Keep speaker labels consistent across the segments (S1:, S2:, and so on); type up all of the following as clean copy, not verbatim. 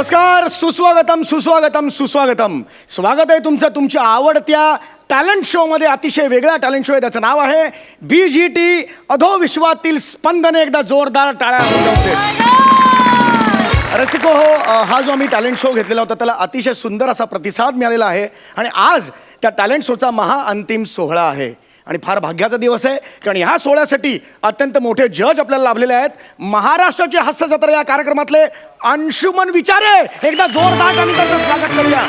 S1: नमस्कार, सुस्वागतम सुस्वागतम सुस्वागतम. स्वागत आहे तुमचं तुमच्या आवडत्या टॅलेंट शो मध्ये. अतिशय वेगळा टॅलेंट शो आहे. त्याचं नाव आहे BGT अधोविश्वातील स्पंदने. एकदा जोरदार टाळ्या वाजवते. रसिको हो, हा जो आम्ही टॅलेंट शो घेतलेला होता त्याला अतिशय सुंदर असा प्रतिसाद मिळालेला आहे आणि आज त्या टॅलेंट शोचा महाअंतिम सोहळा आहे आणि फार भाग्याचा दिवस आहे कारण ह्या सोहळ्यासाठी अत्यंत मोठे जज आपल्याला लाभलेले आहेत. महाराष्ट्राची हास्य जत्रा या कार्यक्रमातले अंशुमन विचारे. एकदा जोरदार आणि त्यांचं स्वागत करूया.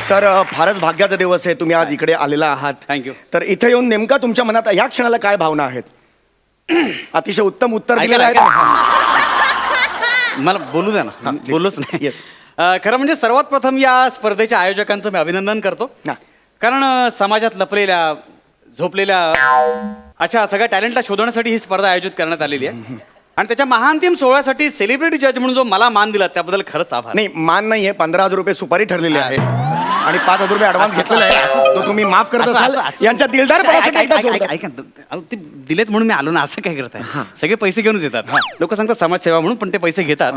S1: सर, फारच भाग्याचा दिवस आहे. तुम्ही आज इकडे आलेला आहात.
S2: थँक्यू.
S1: तर इथे येऊन नेमका तुमच्या मनात ह्या क्षणाला काय भावना आहेत? अतिशय उत्तम उत्तर दिलेलं आहे.
S2: मला बोलू द्या ना. बोललोच नाही.
S1: Yes.
S2: खरं म्हणजे सर्वात प्रथम या स्पर्धेच्या आयोजकांचं मी अभिनंदन करतो. कारण समाजात लपलेल्या झोपलेल्या अशा सगळ्या टॅलेंटला शोधण्यासाठी ही स्पर्धा आयोजित करण्यात आलेली आहे आणि त्याच्या महाअंतिम सोहळ्यासाठी सेलिब्रिटी जज म्हणून जो मला मान दिला त्याबद्दल खरंच आभार.
S1: नाही, मान नाहीये. 15,000 रुपये सुपारी ठरलेली आहे आणि 5,000 रुपये ऍडव्हान्स घेतलेला आहे. तो तुम्ही माफ करत असाल. यांच्या
S2: ऐका, ते दिलेत म्हणून मी आलो ना. असं काय करताय? सगळे पैसे घेऊनच येतात. लोक सांगतात समाजसेवा म्हणून, पण ते पैसे घेतात.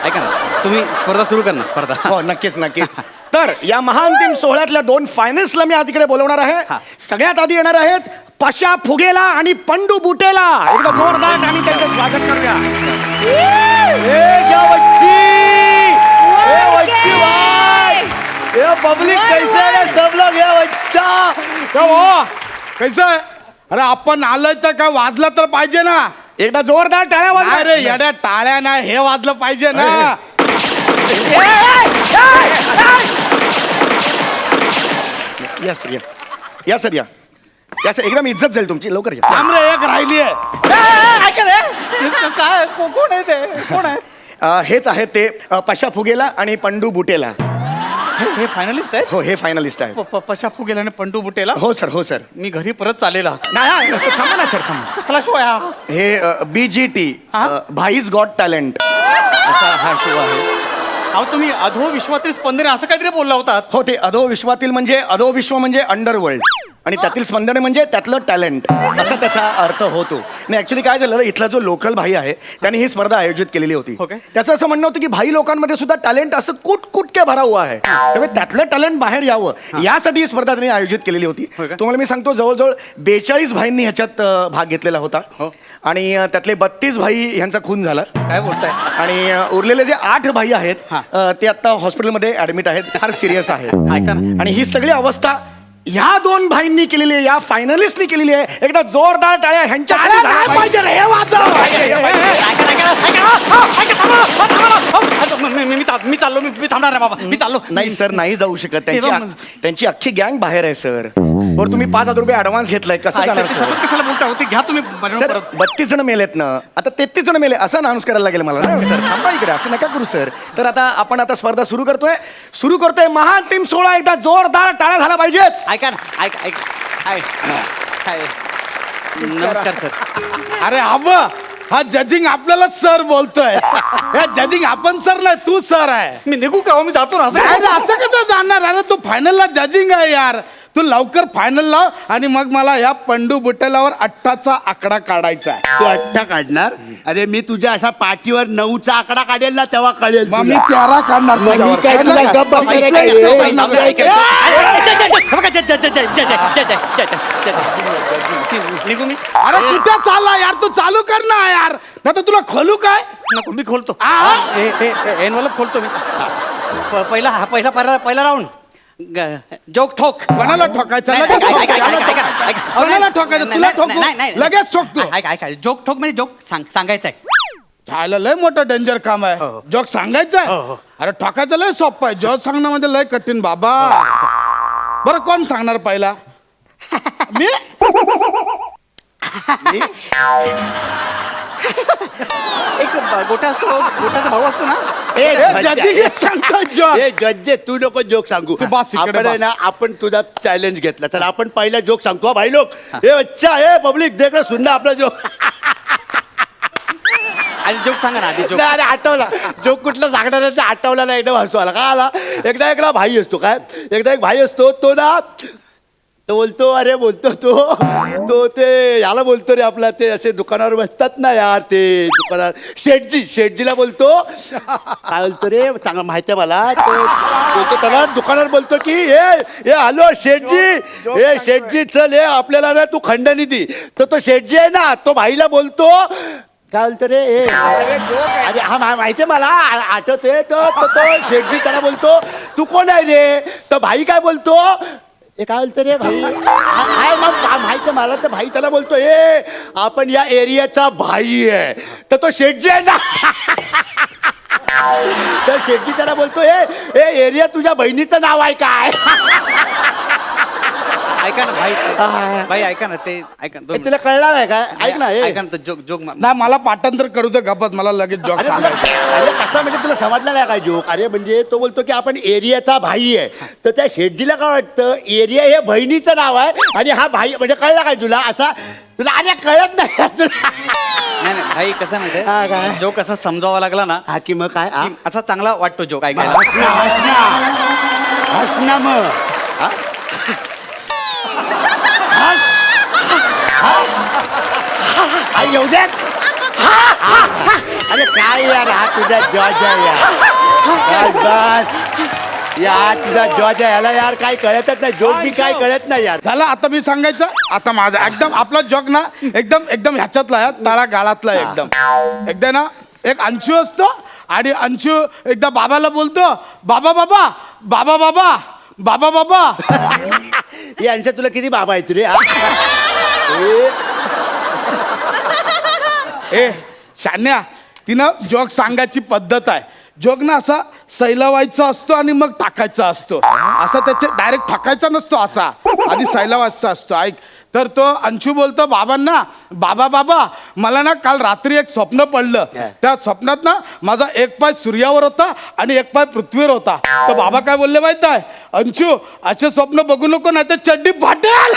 S2: ऐका ना, तुम्ही स्पर्धा सुरू कर ना. स्पर्धा.
S1: हो, नक्कीच नक्कीच. तर या महाअंतिम सोहळ्यातल्या 2 फायनल्सला मी आज इकडे बोलवणार आहे. सगळ्यात आधी येणार आहेत पशा फुगेला आणि पंडू बुटेला. एकदा जोरदार आणि त्यांचं स्वागत करूया.
S3: पब्लिक कैसे है सब लोग? ये बच्चा कैसे है? अरे आपण आलोय तर काय वाजलं तर पाहिजे ना.
S1: एकदा जोरदार टाळ्या वाजवा.
S3: अरे येड्या टाळ्या नाही, हे वाजलं पाहिजे ना.
S1: या सर, या सर, या सर. एकदम इज्जत जाईल तुमची. लवकर या.
S3: थांब रे, एक राहिली आहे.
S2: काय कोण आहे ते? कोण आहे?
S1: हेच आहेत ते पशा फुगेला आणि पंडू बुटेला.
S2: हे फायनलिस्ट आहेत?
S1: हो, हे फायनलिस्ट आहेत.
S2: पशा फुगेला आणि पंडू बुटेला.
S1: हो सर, हो सर.
S2: मी घरी परत चालेला.
S1: नाही, थांबा ना सर, थांबा.
S2: कसला शो आहे हा?
S1: हे BGT भाईज गॉट टॅलेंट
S2: असा हा शो आहे. अहो, तुम्ही अधो विश्वातील स्पंदने असं काहीतरी बोलला होतात.
S1: हो, ते अधोविश्वातील म्हणजे अधोविश्व म्हणजे अंडरवर्ल्ड आणि त्यातील स्पंदने म्हणजे त्यातलं टॅलेंट असा त्याचा अर्थ होतो. नाही, ॲक्च्युली काय झालं, इथला जो लोकल भाई आहे त्याने ही स्पर्धा आयोजित केलेली होती. त्याचं असं म्हणणं होतं की भाई लोकांमध्ये सुद्धा टॅलेंट असं कुटके भरा हुआ आहे, त्यामुळे त्यातलं टॅलेंट बाहेर यावं यासाठी ही स्पर्धा त्यांनी आयोजित केलेली होती. तुम्हाला मी सांगतो, जवळजवळ 42 भाईंनी ह्याच्यात भाग घेतलेला होता आणि त्यातले 32 भाई ह्यांचा खून झाला.
S2: काय बोलताय?
S1: आणि उरलेले जे 8 भाई आहेत ते आता हॉस्पिटलमध्ये ऍडमिट आहेत. फार सिरियस आहे. आणि ही सगळी अवस्था ह्या 2 भाईंनी केलेली आहे, या फायनलिस्टनी केलेली आहे. एकदा जोरदार टाळ्या ह्यांच्या
S2: मी थांबणार आहे बाबा. मी चाललो.
S1: नाही सर, नाही जाऊ शकत. त्यांची अख्खी गँग बाहेर आहे सर. बरं, तुम्ही 5,000 रुपये ऍडव्हान्स घेतलाय. कसं
S2: कशाला बोलता होते? घ्या तुम्ही.
S1: सर, 32 जण मेलेत ना, आता 33 जण मेले असं अनाऊन्स करायला लागेल मला ना सर. थांबा इकडे, असं नका करू सर. तर आता आपण स्पर्धा सुरू करतोय महाअंतिम सोहळा. एकदा जोरदार टाळ्या झाला पाहिजेत.
S2: ऐका ना, नमस्कार सर.
S3: अरे हा जजिंग आपल्याला सर बोलतोय. हे जजिंग आपण सर नाही, तू सर आहे.
S2: मी निघू का? मी जातो ना.
S3: असं कसं जाणार? अरे तू फायनलला जजिंग आहे यार. तू लवकर फायनल लाव आणि मग मला या पंडू बुटेलावर 8चा आकडा काढायचा आहे.
S4: तू 8 काढणार? अरे मी तुझ्या असा पाठीवर 9चा आकडा काढेल ना, तेव्हा कळेल.
S3: मग मी 13 काढणार.
S2: निघू मी?
S3: अरे कुठे चालला यार? तू चालू कर ना यार, नाही तर तुला खोलू काय?
S2: नको, मी खोलतो. एनवलप खोलतो मी. पहिला राऊंड. जोक ठोक.
S3: कोणाला ठोकायचं? कोणाला ठोकायचं? तुला ठोकू? लगेच ठोकतो.
S2: ऐका, जोक ठोक म्हणजे जोक सांगायचं आहे.
S3: झालं, लय मोठं डेंजर काम आहे. जोक सांगायचं आहे? अरे ठोकायचं लय सोपं आहे, जोक सांगणं म्हणजे लय कठीण बाबा. बरं, कोण सांगणार पहिला? मी?
S2: एक गोट्याचा भाऊ असतो ना.
S4: जज्जे, तू नको जोक सांगू. आपण तुझा चॅलेंज घेतला. चला आपण पहिला जोक सांगतो. भाई लोक, हे बच्चा, हे पब्लिक देख रहे, सुनना आपला जोक.
S2: आधी जोक सांगा ना. आधी जोक.
S4: अरे आठवला जोक कुठला सांगणार आहे आठवला ना. एकदम हसू आला. का आला? एकदा भाई असतो. काय एकदा एक भाई असतो, तो ना तो बोलतो अरे बोलतो तो ते याला बोलतो रे आपला ते असे दुकानावर बसतात ना यार ते दुकानावर शेठजीला बोलतो काय बोलतो रे चांगलं माहिती आहे मला तो बोलतो त्याला दुकानावर बोलतो की हे हॅलो शेठजी चल हे आपल्याला ना तू खंडणी दी तर तो शेठजी आहे ना तो भाईला बोलतो काय बोलतो रे अरे हा माहितीये मला आठवते तो शेठजी त्याला बोलतो तू कोण आहे रे तो भाई काय बोलतो हे काय बोलतो रे भाई मग माहिती मला तर भाई त्याला बोलतो आपण या एरियाचा भाई आहे तर तो शेठजी आहे ना तर शेठजी त्याला बोलतो एरिया तुझ्या बहिणीचं नाव आहे काय
S2: ऐका ना भाई ऐका ना ते ऐका ना, दोन
S4: तुला कळणार आहे काय ऐक ना
S2: मिनिट. ऐका ना जोक जोक
S3: नाही मला पाठांतर करू दे गपत मला लगेच जॉक
S4: अरे
S3: सांगायचं
S4: अरे कसा म्हणजे तुला समजला नाही काय जोक अरे म्हणजे तो बोलतो की आपण एरियाचा भाई आहे तर त्या शेठजीला काय वाटतं एरिया हे बहिणीचं नाव आहे आणि हा भाई म्हणजे कळला काय तुला असा तुला अरे कळत नाही तुला
S2: नाही नाही भाई कसं
S4: हा,
S2: माहितीये
S4: काय?
S2: जोक असा समजावा लागला ना
S4: हा की मग काय
S2: की असा चांगला वाटतो जोक ऐकायला
S4: हस ना मग हा? आई येऊ दे अरे काय यार हा तुझा जॉज आहे यार बस यार तुझा जॉज आहे याला यार काय कळतच नाही जोक बी काय कळत नाही यार
S3: झालं आता मी सांगायचं आता माझा एकदम आपला जॉक ना एकदम एकदम ह्याच्यातला आहे तळा गाळातला आहे एकदम एकदा ना एक अंशू असतो आणि अंशू एकदा बाबाला बोलतो बाबा बाबा बाबा बाबा बाबा बाबा
S4: यांच्या तुला किती बाबा आहेत रे
S3: ए शान्या तिनं जोक सांगायची पद्धत आहे जोक ना असा सैलावायचा असतो आणि मग टाकायचा असतो असा त्याचे डायरेक्ट टाकायचा नसतो असा आधी सैलावायचा असतो ऐक तर तो अंशू बोलतो बाबांना बाबा बाबा मला ना काल रात्री एक स्वप्न पडलं त्या स्वप्नात ना माझा एक पाय सूर्यावर होता आणि एक पाय पृथ्वीवर होता तर बाबा काय बोलले माहित आहे अंशू असे स्वप्न बघू नको नाही तर चड्डी फाटेल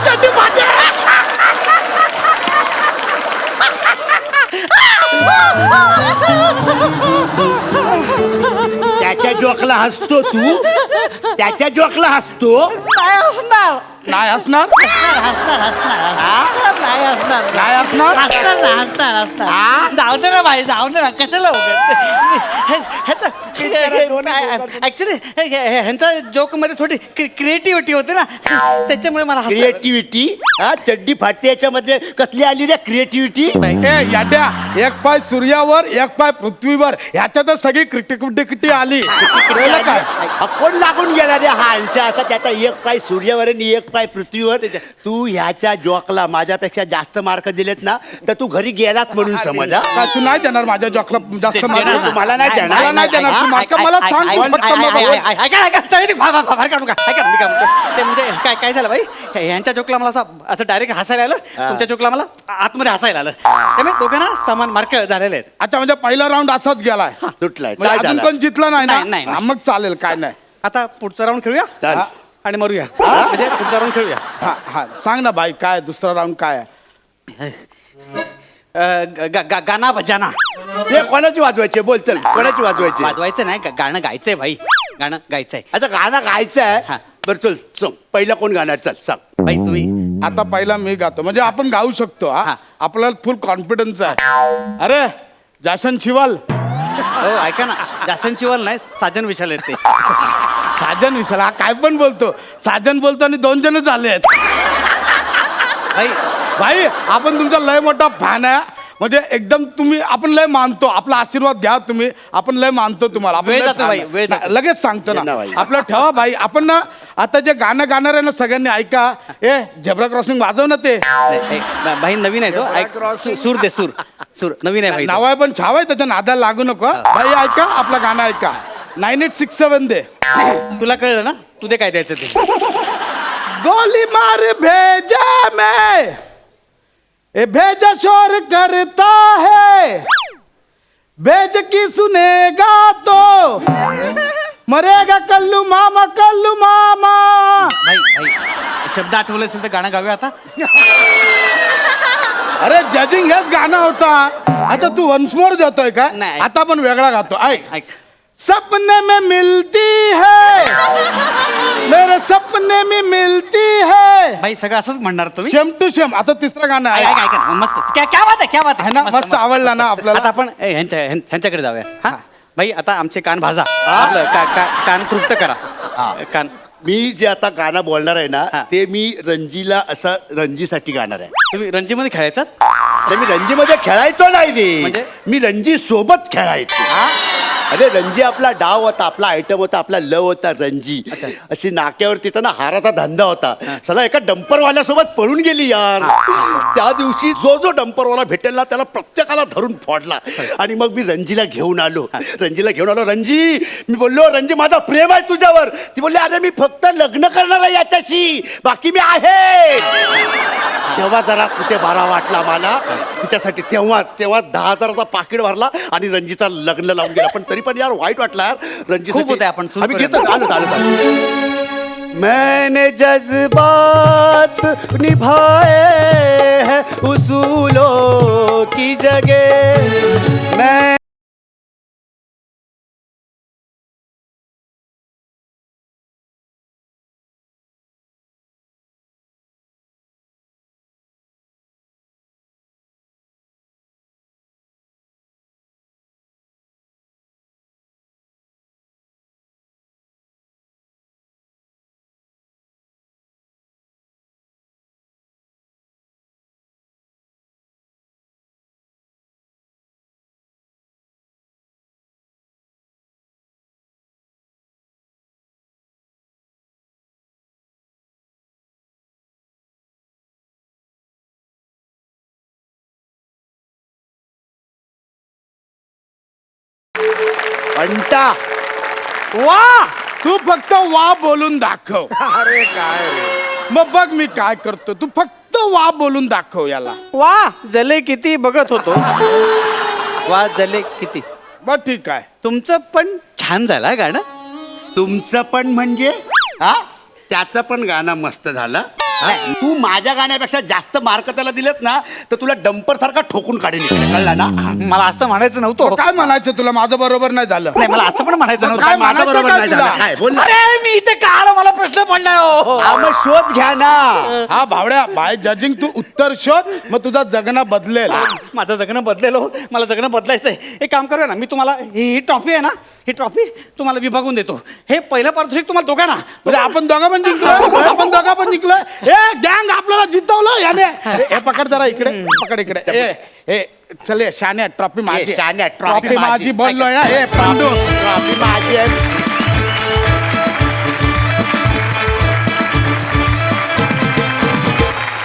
S3: चड्डी फाटेल
S4: त्याच्या जोकला हसतो तू त्याच्या जोकला हसतो
S3: नाही असणार काय असणार
S5: जाऊ दे ना भाई जाऊ दे ना कशाला ऍक्च्युली ह्यांचा जोक मध्ये थोडी क्रिएटिव्हिटी होते ना त्याच्यामुळे मला
S4: क्रिएटिव्हिटी हा चड्डी फाटते याच्यामध्ये कसली आली रे क्रिएटिव्हिटी
S3: ए याड्या एक पाय सूर्यावर एक पाय पृथ्वीवर ह्याच्यातच सगळी क्रिटिकिटी आली कळलं काय
S4: कोण लागून गेला रे हा अंश असा त्याचा एक पाय सूर्यावर आणि एक पाय पृथ्वीवर तू ह्याच्या जोकला माझ्यापेक्षा जास्त मार्क दिलेत ना तर तू घरी गेलात म्हणून समज हा?
S3: काय तू नाही देणार माझ्या जॉकला जास्त
S2: देणार
S3: मार्क
S2: ना.
S4: मला नाही देणार.
S3: मला नाही देणार तू मार्क मला सांग फक्त मग
S2: ते म्हणजे काय झालं भाई यांच्या जोकला मला असं डायरेक्ट हसायला आलं तुमच्या जोकला मला आतमध्ये हसायला आलं त्यामुळे दोघांना समान मार्क झालेले आहेत
S3: अच्छा म्हणजे पहिला राऊंड असाच गेलाय
S4: सुटलाय
S3: म्हणजे
S4: काय
S3: अजून
S4: झालं?
S3: कोण जितला नाही
S2: नाही,
S3: ना
S2: नाही.
S3: हा, मग चालेल काय नाही
S2: आता पुढचा राऊंड खेळूया
S4: चालेल.
S2: आणि मरूया म्हणजे पुढचा राऊंड खेळूया
S3: हा हा सांग ना भाई काय दुसरा राऊंड काय आहे
S2: गाणा भजाना
S4: हे कोणाची वाजवायची बोल चल कोणाची वाजवायची
S2: वाजवायचं नाही गाणं गायचंय भाई गाणं गायचंय
S4: आता गाणं गायचं
S2: हा.
S4: आहे बरं चल सांग पहिला कोण गाणार चल सांग
S2: भाई तुम्ही
S3: आता पहिला मी गातो म्हणजे आपण गाऊ शकतो हा
S2: हा.
S3: आपल्याला फुल कॉन्फिडन्स आहे अरे जासन शिवाल
S2: हो ऐका ना जासन शिवाल नाही साजन विशाल आहेत ते
S3: साजन विशाल हा काय पण बोलतो साजन बोलतो आणि 2 जण झाले आहेत
S2: भाई
S3: भाई आपण तुमचा लय मोठा फॅन आहे म्हणजे एकदम तुम्ही आपण लय मानतो आपला आशीर्वाद घ्या तुम्ही आपण लय मानतो तुम्हाला आपण
S2: वेळ
S3: लय
S2: जातो
S3: fan
S2: भाई,
S3: आहे.
S2: वेळ जातो.
S3: नाही, लगेच सांगतो
S4: ये ना
S3: ना
S4: भाई.
S3: आपलं ठेवा भाई आपण ना आता जे गाणं गाणार आहे ना सगळ्यांनी ऐका ए झेब्रा क्रॉसिंग वाजव ना ते
S2: भाई नवीन आहे तो ऐक सूर दे सूर सूर नवीन आहे भाई तो.
S3: नाव आहे पण छाव आहे त्याच्या नादाला लागू नको हा. भाई ऐका आपलं गाणं ऐका 9867 दे
S2: तुला कळलं ना तू दे काय द्यायचं ते
S3: गोली मार भेजा मैं ए भेजा शोर करता है भेज की सुनेगा तो मरेगा कल्लू मामा
S2: भाई भाई शब्द आठवले असेल तर गाणं गाऊया आता
S3: अरे जजिंग हेच गाणं होता आता तू वन्स मोर देतोय का
S2: नाही.
S3: आता पण वेगळा गातो ऐक
S2: ऐक
S3: सपने में मिलती है, मेरे सपने में मिलती है.
S2: भाई सगळं असंच म्हणणार तुम्ही
S3: शेम टू शेम. आता तिसरं गाणं आहे.
S2: ऐक, ऐक, मस्त क्या बात आहे, क्या बात
S3: है ना? मस्त आवडला ना आपल्याला?
S2: आता आपण ह्यांच्याकडे जाऊया हा भाई. आता आमचे कान भाजा, आपलं कान तृप्त करा. कान
S4: मी जे आता गाणं बोलणार आहे ना
S2: हा.
S4: ते मी रणजीला असं रणजीसाठी गाणार आहे.
S2: तुम्ही रणजीमध्ये खेळायचात?
S4: ते मी रणजीमध्ये खेळायचो नाही रे,
S2: म्हणजे?
S4: मी रणजी सोबत खेळायचो. अरे रणजी आपला डाव होता, आपला आयटम होता, आपला लव होता रणजी. अशी नाक्यावर तिचा ना हाराचा धंदा होता. चला एका डंपरवाल्यासोबत पळून गेली यार. त्या दिवशी जो जो डंपरवाला भेटेल ना त्याला प्रत्येकाला धरून फोडला. आणि मग मी रणजीला घेऊन आलो. रणजी मी बोललो रणजी माझा प्रेम आहे तुझ्यावर. ती बोलली अरे मी फक्त लग्न करणार आहे याच्याशी, बाकी मी आहे. तेव्हा जरा कुठे बारा वाटला मला तिच्यासाठी. तेव्हा 10,000चा पाकिट भरला आणि रणजीचा लग्न लावून गेला. पण तरी पण यार वाईट वाटला यार रणजी.
S2: खूप होते आपण
S4: आम्ही घेतो. आलो. मैंने जज्बात निभाए हैं उसूलों की जगह. मैं अंटा
S3: वा, तू फक्त वा बोलून दाखव.
S1: अरे काय रे.
S3: मग बघ मी काय करतो. तू फक्त वा बोलून दाखव याला.
S2: वा जले किती बघत होतो. वा जले किती.
S3: बर ठीक आहे.
S2: तुमचं पण छान झालं हा गाणं.
S4: तुमचं पण म्हणजे हा त्याचं पण गाणं मस्त झालं. हा? तू माझ्या गाण्यापेक्षा जास्त मार्क त्याला दिलेत ना तर तुला डंपर सारखा ठोकून काढेल इकडे, कळला ना.
S2: मला असं म्हणायचं नव्हतं.
S3: काय म्हणायचं तुला? माझं बरोबर नाही झालं.
S2: नाही मला असं पण म्हणायचं नव्हतं.
S3: काय
S4: माझं
S3: म्हणायचं
S4: बरोबर
S3: काय
S4: नाही
S3: तुला?
S4: झालं. काय बोल ना.
S2: अरे मी इथे का आलो, मला प्रश्न पडलाय हो.
S4: हा, मग शोध घ्या ना.
S3: हा भावड्या, बाय जजिंग तू उत्तर शोध, मग तुझा जगणं बदलेल.
S2: माझं जगणं बदलेलो. मला जगणं बदलायचंय. एक काम करूया ना, मी तुम्हाला ही ट्रॉफी आहे ना, ही ट्रॉफी तुम्हाला विभागून देतो. हे पहिलं पारितोषिक तुम्हाला दोघांना.
S3: म्हणजे आपण दोघं पण जिंकलोय. आपण दोघं पण जिंकलोय. हे गँग आपल्याला जितवलं याने. हे पकड जरा इकडे, पकड इकडे. ए चले शान्या, ट्रॉफी माझी.
S4: शान्या,
S3: ट्रॉफी माझी बोललोय ना. ए पांडू,
S4: ट्रॉफी माझी आहे.